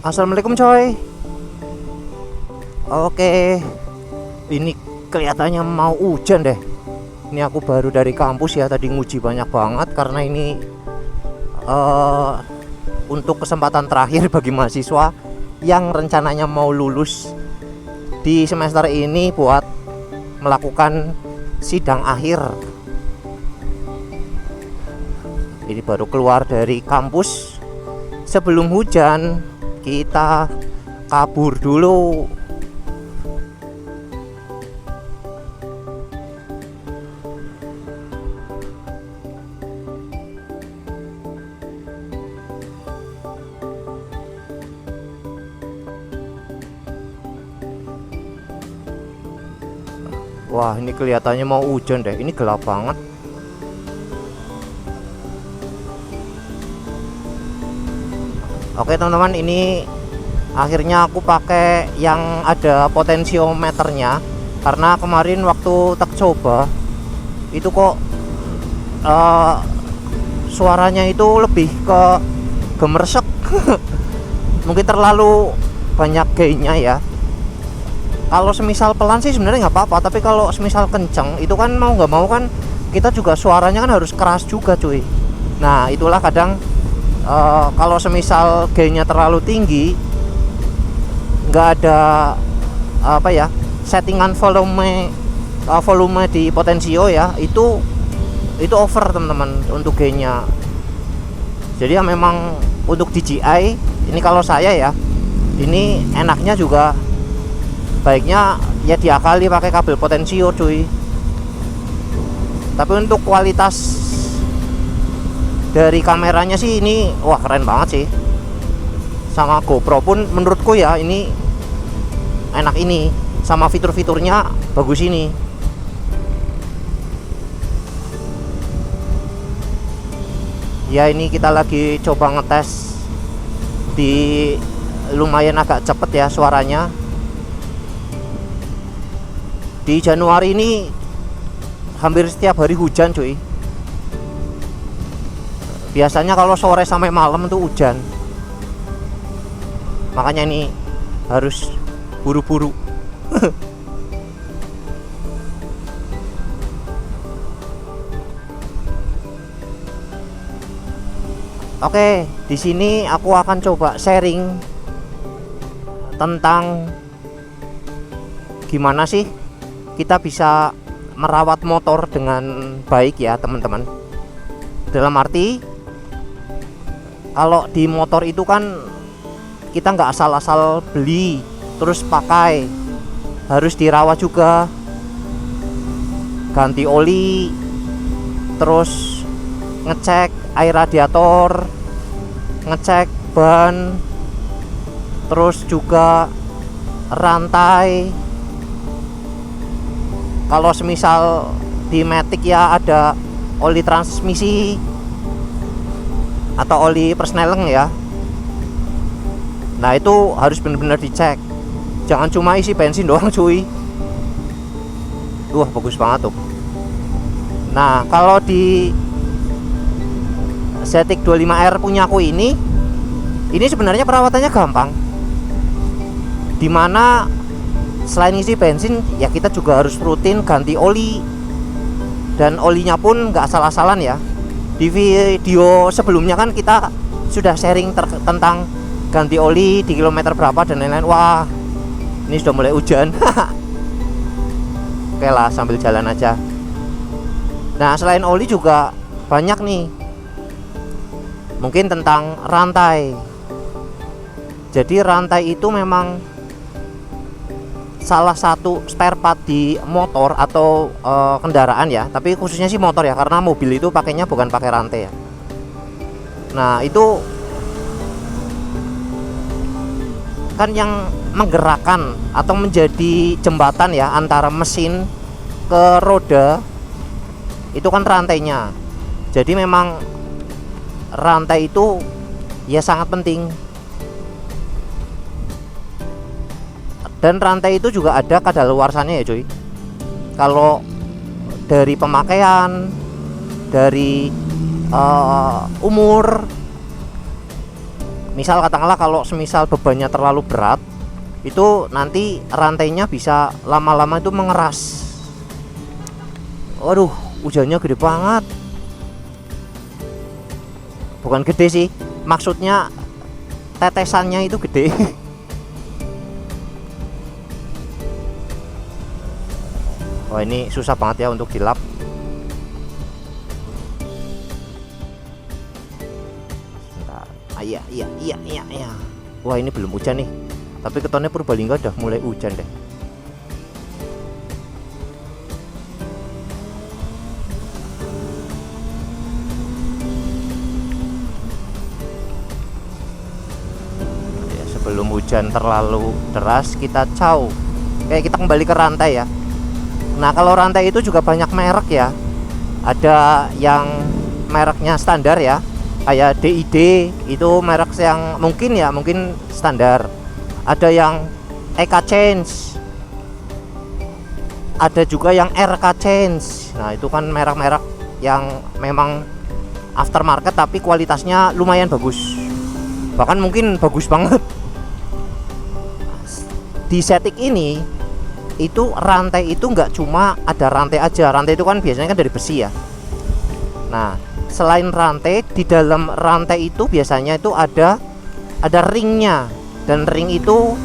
Assalamualaikum coy. Oke, ini kelihatannya mau hujan deh. Ini aku baru dari kampus ya, tadi nguji banyak banget karena ini eh, untuk kesempatan terakhir bagi mahasiswa yang rencananya mau lulus di semester ini buat melakukan sidang akhir. Ini baru keluar dari kampus. Sebelum hujan, kita kabur dulu. Wah, ini kelihatannya mau hujan deh. Ini gelap banget. Oke teman-teman, ini akhirnya aku pakai yang ada potensiometernya karena kemarin waktu tak coba itu kok suaranya itu lebih ke gemersek. Mungkin terlalu banyak gainnya ya. Kalau semisal pelan sih sebenarnya nggak apa-apa, tapi kalau semisal kenceng itu kan mau nggak mau kan kita juga suaranya kan harus keras juga cuy. Nah itulah kadang kalau semisal gainnya terlalu tinggi, nggak ada apa ya settingan volume di potensio ya, itu over teman-teman untuk gainnya. Jadi ya memang untuk DJI ini kalau saya ya, ini enaknya juga baiknya ya diakali pakai kabel potensio cuy. Tapi untuk kualitas dari kameranya sih ini wah keren banget sih. Sama GoPro pun menurutku ya ini enak, ini sama fitur-fiturnya bagus ini. Ya ini kita lagi coba ngetes di lumayan agak cepet ya suaranya. Di Januari ini hampir setiap hari hujan cuy. Biasanya kalau sore sampai malam itu hujan. Makanya ini harus buru-buru. Oke, di sini aku akan coba sharing tentang gimana sih kita bisa merawat motor dengan baik ya teman-teman. Dalam arti kalau di motor itu kan kita nggak asal-asal beli terus pakai, harus dirawat juga, ganti oli, terus ngecek air radiator, ngecek ban, terus juga rantai. Kalau semisal di Matic ya ada oli transmisi atau oli persneleng ya. Nah itu harus benar-benar dicek. Jangan cuma isi bensin doang cuy. Wah bagus banget tuh. Nah kalau di Zetik 25R punya aku ini sebenarnya perawatannya gampang. Dimana selain isi bensin ya kita juga harus rutin ganti oli. Dan olinya pun nggak asal-asalan ya. Di video sebelumnya kan kita sudah sharing tentang ganti oli di kilometer berapa dan lain-lain. Wah ini sudah mulai hujan. Oke lah sambil jalan aja. Nah selain oli juga banyak nih, mungkin tentang rantai. Jadi rantai itu memang salah satu spare part di motor atau kendaraan ya, tapi khususnya sih motor ya, karena mobil itu pakainya bukan pakai rantai ya. Nah itu kan yang menggerakkan atau menjadi jembatan ya antara mesin ke roda itu kan rantainya. Jadi memang rantai itu ya sangat penting. Dan rantai itu juga ada kadaluarsanya ya cuy. Kalau dari pemakaian, dari umur, Misal katakanlah kalau semisal bebannya terlalu berat, itu nanti rantainya bisa lama-lama itu mengeras. Waduh, hujannya gede banget. Bukan gede sih, maksudnya tetesannya itu gede. Wah, ini susah banget ya untuk dilap. Sebentar. Iya. Wah, ini belum hujan nih. Tapi ketonnya Purbalingga udah mulai hujan deh. Ya, sebelum hujan terlalu deras kita caw. Kayak kita kembali ke rantai ya. Nah, kalau rantai itu juga banyak merek ya. Ada yang mereknya standar ya, kayak DID, itu merek yang mungkin standar. Ada yang EK Change, ada juga yang RK Change. Nah, itu kan merek-merek yang memang aftermarket tapi kualitasnya lumayan bagus, bahkan mungkin bagus banget. Di Zetik ini itu rantai itu nggak cuma ada rantai aja. Rantai itu kan biasanya kan dari besi ya. Nah, selain rantai, di dalam rantai itu biasanya itu ada ringnya, dan ring itu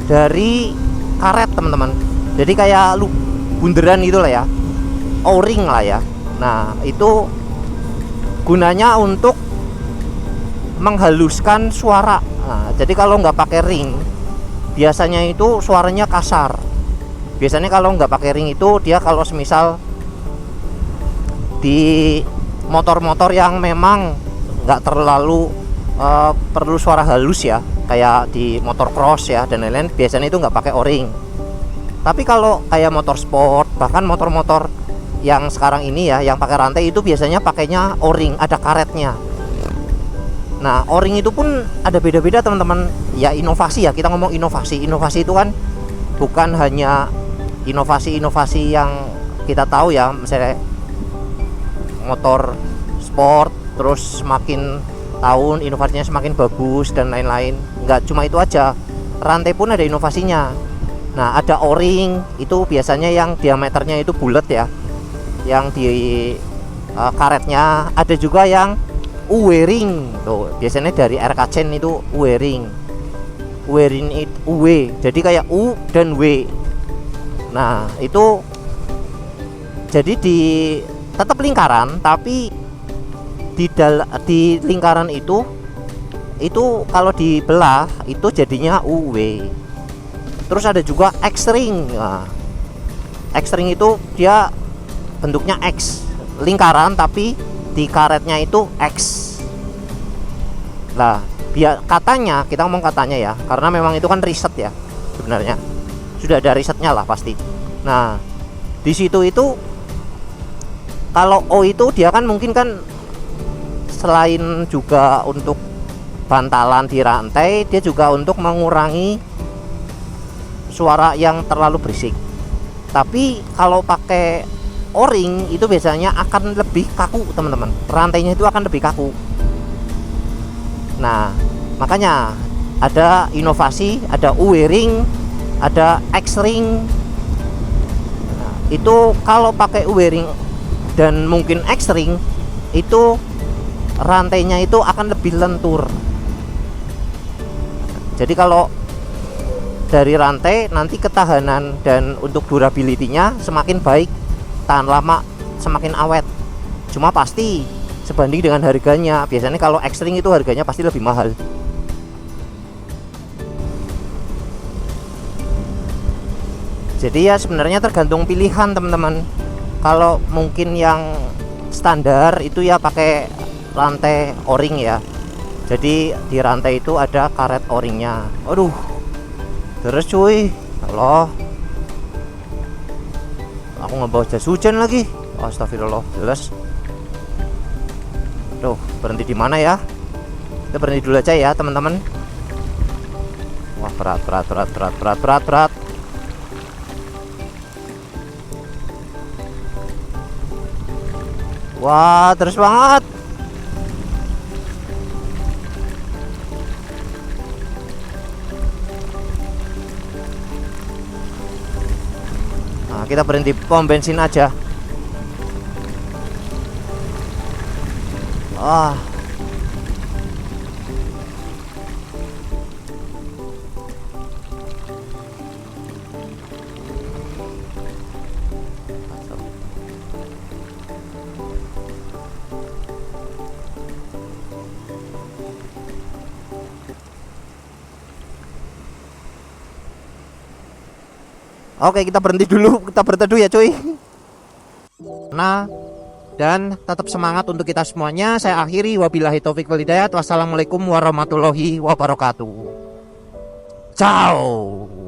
dari karet teman-teman. Jadi kayak bunderan gitu lah ya, O-ring lah ya. Nah, itu gunanya untuk menghaluskan suara. Nah, jadi kalau nggak pakai ring, biasanya itu suaranya kasar. Biasanya kalau nggak pakai ring itu dia kalau semisal di motor-motor yang memang nggak terlalu perlu suara halus ya, kayak di motor cross ya dan lain-lain, biasanya itu nggak pakai O-ring. Tapi kalau kayak motor sport, bahkan motor-motor yang sekarang ini ya, yang pakai rantai itu biasanya pakainya O-ring, ada karetnya. Nah, O-ring itu pun ada beda-beda teman-teman. Ya, inovasi ya, kita ngomong inovasi. Inovasi itu kan bukan hanya inovasi-inovasi yang kita tahu ya, misalnya motor sport terus semakin tahun inovasinya semakin bagus dan lain-lain. Nggak cuma itu aja, rantai pun ada inovasinya. Nah, ada O-ring, itu biasanya yang diameternya itu bulat ya, yang di karetnya. Ada juga yang U-ring tuh, biasanya dari RK Chain itu U-ring. U-ring itu U, jadi kayak U dan W. Nah, itu jadi di tetap lingkaran, tapi di lingkaran itu kalau dibelah itu jadinya UW. Terus ada juga X-ring. Nah, X-ring itu dia bentuknya X, lingkaran tapi di karetnya itu X. Nah, biar katanya, kita ngomong katanya ya, karena memang itu kan riset ya, sebenarnya sudah ada risetnya lah pasti. Nah, di situ itu kalau O itu dia kan mungkin kan selain juga untuk bantalan di rantai, dia juga untuk mengurangi suara yang terlalu berisik. Tapi kalau pakai O-ring itu biasanya akan lebih kaku teman-teman, rantainya itu akan lebih kaku. Nah, makanya ada inovasi, ada U-ring, ada X-ring. Nah, itu kalau pakai U-ring dan mungkin X-ring itu rantainya itu akan lebih lentur. Jadi kalau dari rantai nanti ketahanan dan untuk durability-nya semakin baik, tahan lama, semakin awet. Cuma pasti sebanding dengan harganya. Biasanya kalau X-ring itu harganya pasti lebih mahal. Jadi ya sebenarnya tergantung pilihan teman-teman. Kalau mungkin yang standar itu ya pakai rantai O-ring ya. Jadi di rantai itu ada karet O-ringnya. Aduh, terus cuy, Allah, aku nggak bawa jas hujan lagi. Astagfirullah, jelas. Tuh, berhenti di mana ya? Kita berhenti dulu aja ya teman-teman. Wah, berat. Wah, terus banget. kita berhenti pom bensin aja. Ah. Oke, kita berhenti dulu, kita berteduh ya cuy. Nah, dan tetap semangat untuk kita semuanya. Saya akhiri, wabillahi taufik wal hidayah. Wassalamualaikum warahmatullahi wabarakatuh. Ciao.